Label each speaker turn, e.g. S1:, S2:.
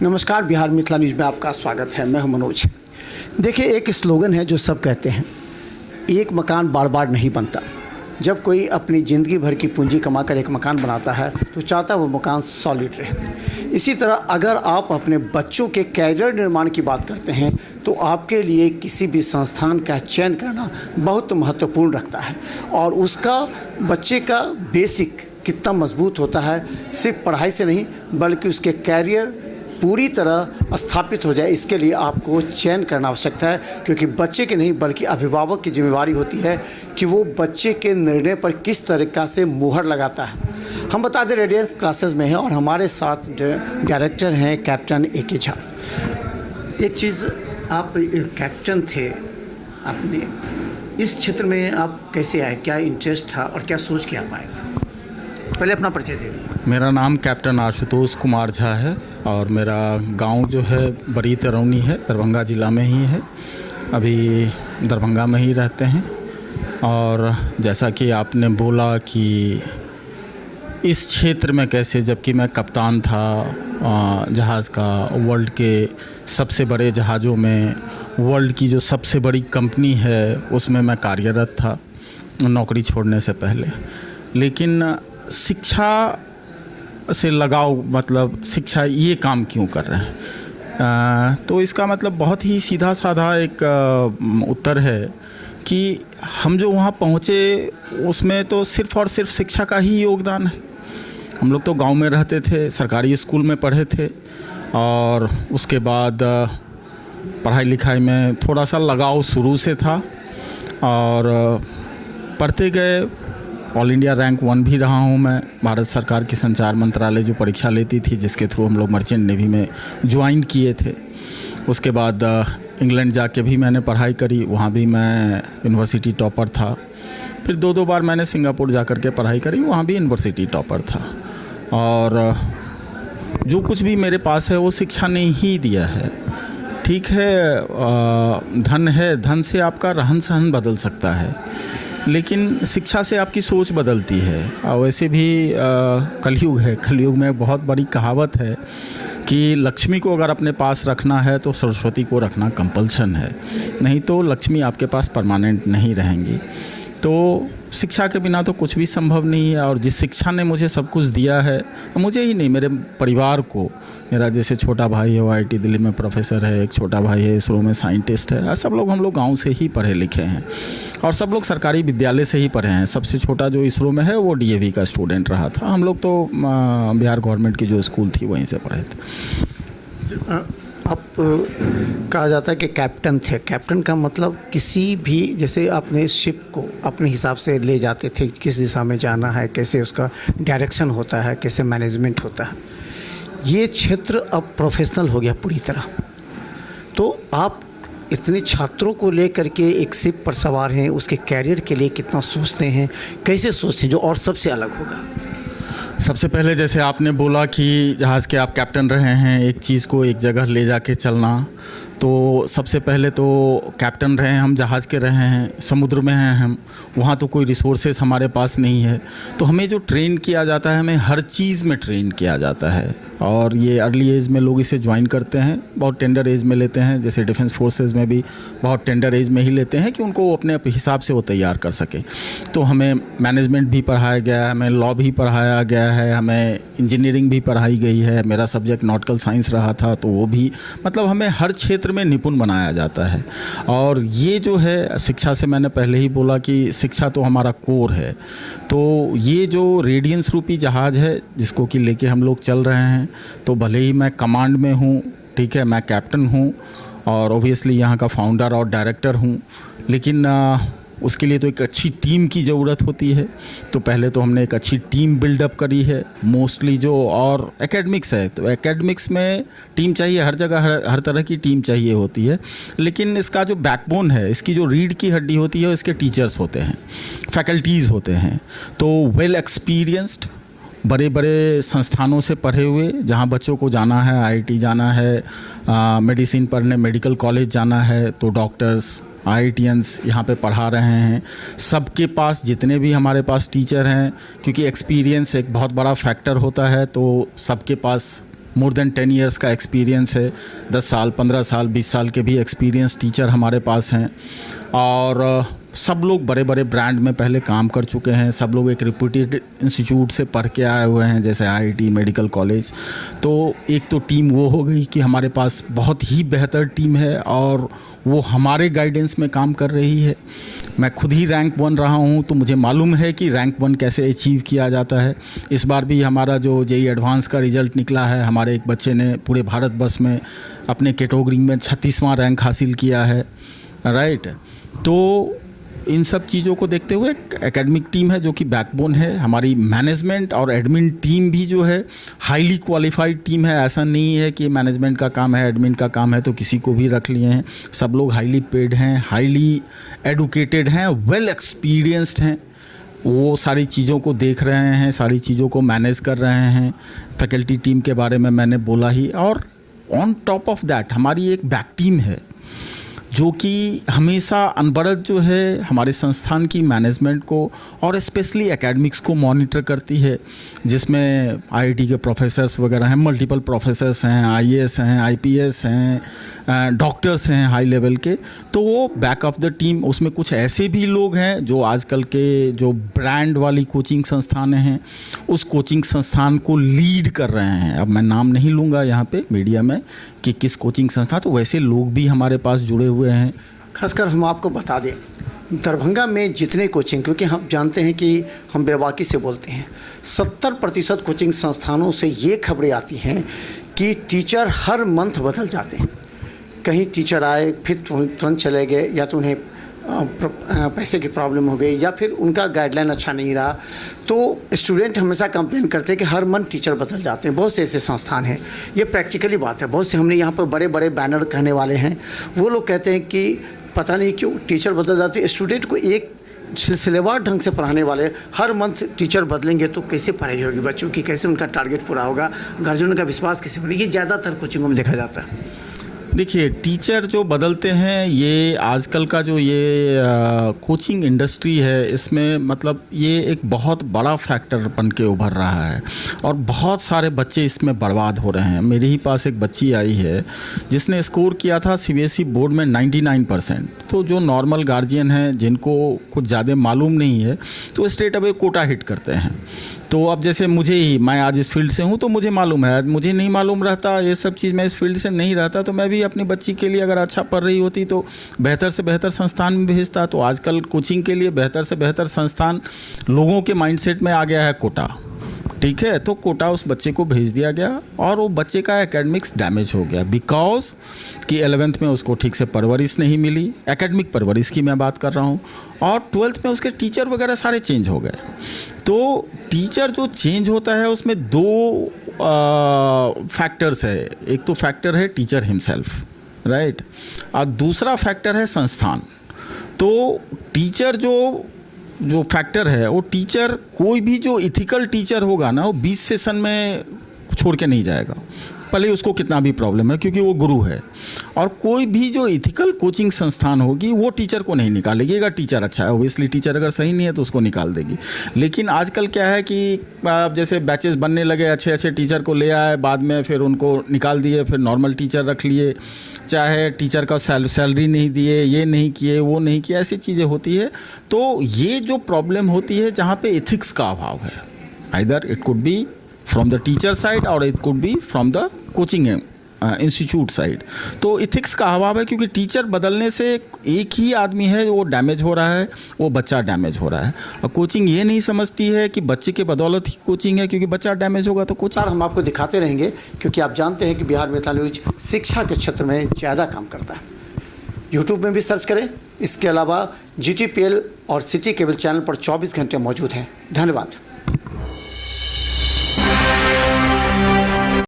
S1: नमस्कार, बिहार मिथिला न्यूज़ में आपका स्वागत है। मैं हूं मनोज। देखिए, एक स्लोगन है जो सब कहते हैं, एक मकान बार बार नहीं बनता। जब कोई अपनी ज़िंदगी भर की पूंजी कमाकर एक मकान बनाता है तो चाहता है वो मकान सॉलिड रहे। इसी तरह अगर आप अपने बच्चों के कैरियर निर्माण की बात करते हैं तो आपके लिए किसी भी संस्थान का चयन करना बहुत महत्वपूर्ण रखता है और उसका बच्चे का बेसिक कितना मजबूत होता है, सिर्फ पढ़ाई से नहीं बल्कि उसके कैरियर पूरी तरह स्थापित हो जाए, इसके लिए आपको चयन करना आवश्यकता है। क्योंकि बच्चे की नहीं बल्कि अभिभावक की जिम्मेवारी होती है कि वो बच्चे के निर्णय पर किस तरीक़ा से मुहर लगाता है। हम बता दें, रेडियंस क्लासेस में है और हमारे साथ डायरेक्टर हैं कैप्टन ए.के. झा। एक चीज़, आप कैप्टन थे, आपने इस क्षेत्र में आप कैसे आए, क्या इंटरेस्ट था और क्या सोच के आप आए? पहले अपना परिचय दे दीजिए।
S2: मेरा नाम कैप्टन आशुतोष कुमार झा है और मेरा गांव जो है बड़ी तरौनी है, दरभंगा ज़िला में ही है। अभी दरभंगा में ही रहते हैं। और जैसा कि आपने बोला कि इस क्षेत्र में कैसे, जबकि मैं कप्तान था जहाज़ का, वर्ल्ड के सबसे बड़े जहाज़ों में, वर्ल्ड की जो सबसे बड़ी कंपनी है उसमें मैं कार्यरत था नौकरी छोड़ने से पहले। लेकिन शिक्षा से लगाव, मतलब शिक्षा ये काम क्यों कर रहे हैं, तो इसका मतलब बहुत ही सीधा साधा एक उत्तर है कि हम जो वहाँ पहुँचे उसमें तो सिर्फ़ और सिर्फ शिक्षा का ही योगदान है। हम लोग तो गांव में रहते थे, सरकारी स्कूल में पढ़े थे और उसके बाद पढ़ाई लिखाई में थोड़ा सा लगाव शुरू से था और पढ़ते गए। ऑल इंडिया रैंक 1 भी रहा हूँ मैं। भारत सरकार की संचार मंत्रालय जो परीक्षा लेती थी, जिसके थ्रू हम लोग मर्चेंट नेवी में ज्वाइन किए थे। उसके बाद इंग्लैंड जाके भी मैंने पढ़ाई करी, वहाँ भी मैं यूनिवर्सिटी टॉपर था। फिर दो बार मैंने सिंगापुर जा कर के पढ़ाई करी, वहाँ भी यूनिवर्सिटी टॉपर था। और जो कुछ भी मेरे पास है वो शिक्षा ने ही दिया है। ठीक है, धन है, धन से आपका रहन सहन बदल सकता है, लेकिन शिक्षा से आपकी सोच बदलती है। और वैसे भी कलयुग है, कलयुग में बहुत बड़ी कहावत है कि लक्ष्मी को अगर अपने पास रखना है तो सरस्वती को रखना कंपल्सन है, नहीं तो लक्ष्मी आपके पास परमानेंट नहीं रहेंगी। तो शिक्षा के बिना तो कुछ भी संभव नहीं है। और जिस शिक्षा ने मुझे सब कुछ दिया है, मुझे ही नहीं, मेरे परिवार को, मेरा जैसे छोटा भाई है वो IIT दिल्ली में प्रोफेसर है, एक छोटा भाई है इसरो में साइंटिस्ट है, सब लोग हम लोग गांव से ही पढ़े लिखे हैं और सब लोग सरकारी विद्यालय से ही पढ़े हैं। सबसे छोटा जो इसरो में है वो DAV का स्टूडेंट रहा था। हम लोग तो बिहार गवर्नमेंट की जो स्कूल थी वहीं से पढ़े थे।
S1: आप कहा जाता है कि कैप्टन थे। कैप्टन का मतलब किसी भी, जैसे आपने शिप को अपने हिसाब से ले जाते थे, किस दिशा में जाना है, कैसे उसका डायरेक्शन होता है, कैसे मैनेजमेंट होता है। ये क्षेत्र अब प्रोफेशनल हो गया पूरी तरह। तो आप इतने छात्रों को लेकर के एक शिप पर सवार हैं, उसके कैरियर के लिए कितना सोचते हैं, कैसे सोचते हैं जो और सबसे अलग होगा?
S2: सबसे पहले जैसे आपने बोला कि जहाज़ के आप कैप्टन रहे हैं, एक चीज़ को एक जगह ले जाके चलना, तो सबसे पहले तो कैप्टन रहे हैं, हम जहाज़ के रहे हैं, समुद्र में हैं हम, वहाँ तो कोई रिसोर्सेज हमारे पास नहीं है। तो हमें जो ट्रेन किया जाता है, हमें हर चीज़ में ट्रेन किया जाता है। और ये अर्ली एज में लोग इसे ज्वाइन करते हैं, बहुत टेंडर एज में लेते हैं। जैसे डिफेंस फोर्सेस में भी बहुत टेंडर एज में ही लेते हैं कि उनको अपने हिसाब से वो तैयार कर सके। तो हमें मैनेजमेंट भी पढ़ाया गया है, हमें लॉ भी पढ़ाया गया है, हमें इंजीनियरिंग भी पढ़ाई गई है। मेरा सब्जेक्ट नॉटिकल साइंस रहा था, तो वो भी, मतलब हमें हर क्षेत्र में निपुण बनाया जाता है। और ये जो है शिक्षा से, मैंने पहले ही बोला कि शिक्षा तो हमारा कोर है। तो ये जो रेडियंस रूपी जहाज़ है जिसको कि लेके हम लोग चल रहे हैं, तो भले ही मैं कमांड में हूँ, ठीक है, मैं कैप्टन हूँ और ओबियसली यहाँ का फाउंडर और डायरेक्टर हूँ, लेकिन उसके लिए तो एक अच्छी टीम की ज़रूरत होती है। तो पहले तो हमने एक अच्छी टीम बिल्डअप करी है, मोस्टली जो, और एकेडमिक्स है तो एकेडमिक्स में टीम चाहिए, हर जगह हर तरह की टीम चाहिए होती है। लेकिन इसका जो बैकबोन है, इसकी जो रीढ़ की हड्डी होती है, इसके टीचर्स होते हैं, फैकल्टीज़ होते हैं। तो वेल एक्सपीरियंस्ड, बड़े बड़े संस्थानों से पढ़े हुए, जहाँ बच्चों को जाना है, IIT जाना है, मेडिसिन पढ़ने मेडिकल कॉलेज जाना है, तो डॉक्टर्स, IITians यहाँ पे पढ़ा रहे हैं। सबके पास, जितने भी हमारे पास टीचर हैं, क्योंकि एक्सपीरियंस एक बहुत बड़ा फैक्टर होता है, तो सबके पास मोर देन 10 ईयर्स का एक्सपीरियंस है। 10 साल, 15 साल, 20 साल के भी एक्सपीरियंस टीचर हमारे पास हैं। और सब लोग बड़े बड़े ब्रांड में पहले काम कर चुके हैं। सब लोग एक रिप्यूटेड इंस्टीट्यूट से पढ़ के आए हुए हैं, जैसे IIT मेडिकल कॉलेज। तो एक तो टीम वो हो गई कि हमारे पास बहुत ही बेहतर टीम है और वो हमारे गाइडेंस में काम कर रही है। मैं खुद ही रैंक 1 रहा हूँ, तो मुझे मालूम है कि रैंक 1 कैसे अचीव किया जाता है। इस बार भी हमारा जो JEE एडवांस का रिज़ल्ट निकला है, हमारे एक बच्चे ने पूरे भारतवर्ष में अपने कैटेगरी में 36वां रैंक हासिल किया है, राइट। तो इन सब चीज़ों को देखते हुए एकेडमिक टीम है जो कि बैकबोन है। हमारी मैनेजमेंट और एडमिन टीम भी जो है हाईली क्वालिफाइड टीम है। ऐसा नहीं है कि मैनेजमेंट का काम है, एडमिन का काम है तो किसी को भी रख लिए हैं। सब लोग हाईली पेड हैं, हाईली एडुकेटेड हैं, वेल एक्सपीरियंस्ड हैं। वो सारी चीज़ों को देख रहे हैं, सारी चीज़ों को मैनेज कर रहे हैं। फैकल्टी टीम के बारे में मैंने बोला ही। और ऑन टॉप ऑफ दैट हमारी एक बैक टीम है जो कि हमेशा अनवरत जो है हमारे संस्थान की मैनेजमेंट को और स्पेशली एकेडमिक्स को मॉनिटर करती है, जिसमें IIT के प्रोफेसर्स वगैरह हैं, मल्टीपल प्रोफेसर्स हैं, IAS हैं, IPS हैं, डॉक्टर्स हैं हाई लेवल के। तो वो बैक ऑफ द टीम, उसमें कुछ ऐसे भी लोग हैं जो आजकल के जो ब्रांड वाली कोचिंग संस्थान हैं उस कोचिंग संस्थान को लीड कर रहे हैं। अब मैं नाम नहीं लूँगा यहाँ पे मीडिया में कि किस कोचिंग संस्था, तो वैसे लोग भी हमारे पास जुड़े हुए हैं।
S1: खासकर हम आपको बता दें, दरभंगा में जितने कोचिंग, क्योंकि हम जानते हैं कि हम बेबाकी से बोलते हैं, 70% कोचिंग संस्थानों से ये खबरें आती हैं कि टीचर हर मंथ बदल जाते हैं। कहीं टीचर आए फिर तुरंत चले गए, या तो उन्हें पैसे की प्रॉब्लम हो गई, या फिर उनका गाइडलाइन अच्छा नहीं रहा। तो स्टूडेंट हमेशा कंप्लेन करते हैं कि हर मंथ टीचर बदल जाते हैं। बहुत से ऐसे संस्थान हैं, ये प्रैक्टिकली बात है। बहुत से हमने यहाँ पर बड़े बड़े बैनर कहने वाले हैं, वो लोग कहते हैं कि पता नहीं क्यों टीचर बदल जाते हैं। स्टूडेंट को एक सिलसिलेवार ढंग से पढ़ाने वाले हर मंथ टीचर बदलेंगे तो कैसे पढ़ाई होगी बच्चों की, कैसे उनका टारगेट पूरा होगा, गार्जियनों का विश्वास कैसे बढ़ेगा। ये ज़्यादातर कोचिंगों में देखा जाता है।
S2: देखिए, टीचर जो बदलते हैं, ये आजकल का जो ये कोचिंग इंडस्ट्री है, इसमें मतलब ये एक बहुत बड़ा फैक्टर बन के उभर रहा है और बहुत सारे बच्चे इसमें बर्बाद हो रहे हैं। मेरे ही पास एक बच्ची आई है जिसने स्कोर किया था CBSE बोर्ड में 99%। तो जो नॉर्मल गार्जियन हैं जिनको कुछ ज़्यादा मालूम नहीं है तो स्ट्रेट अवे कोटा हिट करते हैं। तो अब जैसे मुझे ही, मैं आज इस फील्ड से हूँ तो मुझे मालूम है, मुझे नहीं मालूम रहता ये सब चीज़, मैं इस फील्ड से नहीं रहता तो मैं भी अपनी बच्ची के लिए अगर अच्छा पढ़ रही होती तो बेहतर से बेहतर संस्थान में भेजता। तो आजकल कोचिंग के लिए बेहतर से बेहतर संस्थान लोगों के माइंडसेट में आ गया है कोटा, ठीक है। तो कोटा उस बच्चे को भेज दिया गया और वो बच्चे का एकेडमिक्स डैमेज हो गया बिकॉज कि 11th में उसको ठीक से परवरिश नहीं मिली, एकेडमिक परवरिश की मैं बात कर रहा हूँ, और 12th में उसके टीचर वगैरह सारे चेंज हो गए। तो टीचर जो चेंज होता है उसमें 2 फैक्टर्स है। एक तो फैक्टर है टीचर हिमसेल्फ, राइट, और दूसरा फैक्टर है संस्थान। तो टीचर जो फैक्टर है, वो टीचर, कोई भी जो इथिकल टीचर होगा ना, वो 20 सेशन में छोड़ के नहीं जाएगा, भले उसको कितना भी प्रॉब्लम है, क्योंकि वो गुरु है। और कोई भी जो इथिकल कोचिंग संस्थान होगी वो टीचर को नहीं निकालेगी अगर टीचर अच्छा है। ओबियसली टीचर अगर सही नहीं है तो उसको निकाल देगी। लेकिन आजकल क्या है कि जैसे बैचेस बनने लगे, अच्छे अच्छे टीचर को ले आए, बाद में फिर उनको निकाल दिए, फिर नॉर्मल टीचर रख लिए, चाहे टीचर का सैलरी नहीं दिए, ये नहीं किए, वो नहीं किए, ऐसी चीज़ें होती है। तो ये जो प्रॉब्लम होती है जहाँ पे एथिक्स का अभाव है, either it could be from the teacher side और it could be from the coaching institute side. तो एथिक्स का अभाव है, क्योंकि टीचर बदलने से एक ही आदमी है वो डैमेज हो रहा है, वो बच्चा डैमेज हो रहा है। और कोचिंग ये नहीं समझती है कि बच्चे के बदौलत ही कोचिंग है, क्योंकि बच्चा डैमेज होगा तो कोचिंग।
S1: हम आपको दिखाते रहेंगे, क्योंकि आप जानते हैं कि बिहार मिथिला न्यूज शिक्षा के क्षेत्र में ज़्यादा काम करता है। यूट्यूब में भी सर्च करें। इसके अलावा GTPL और सिटी केबल चैनल पर 24 घंटे मौजूद हैं। धन्यवाद।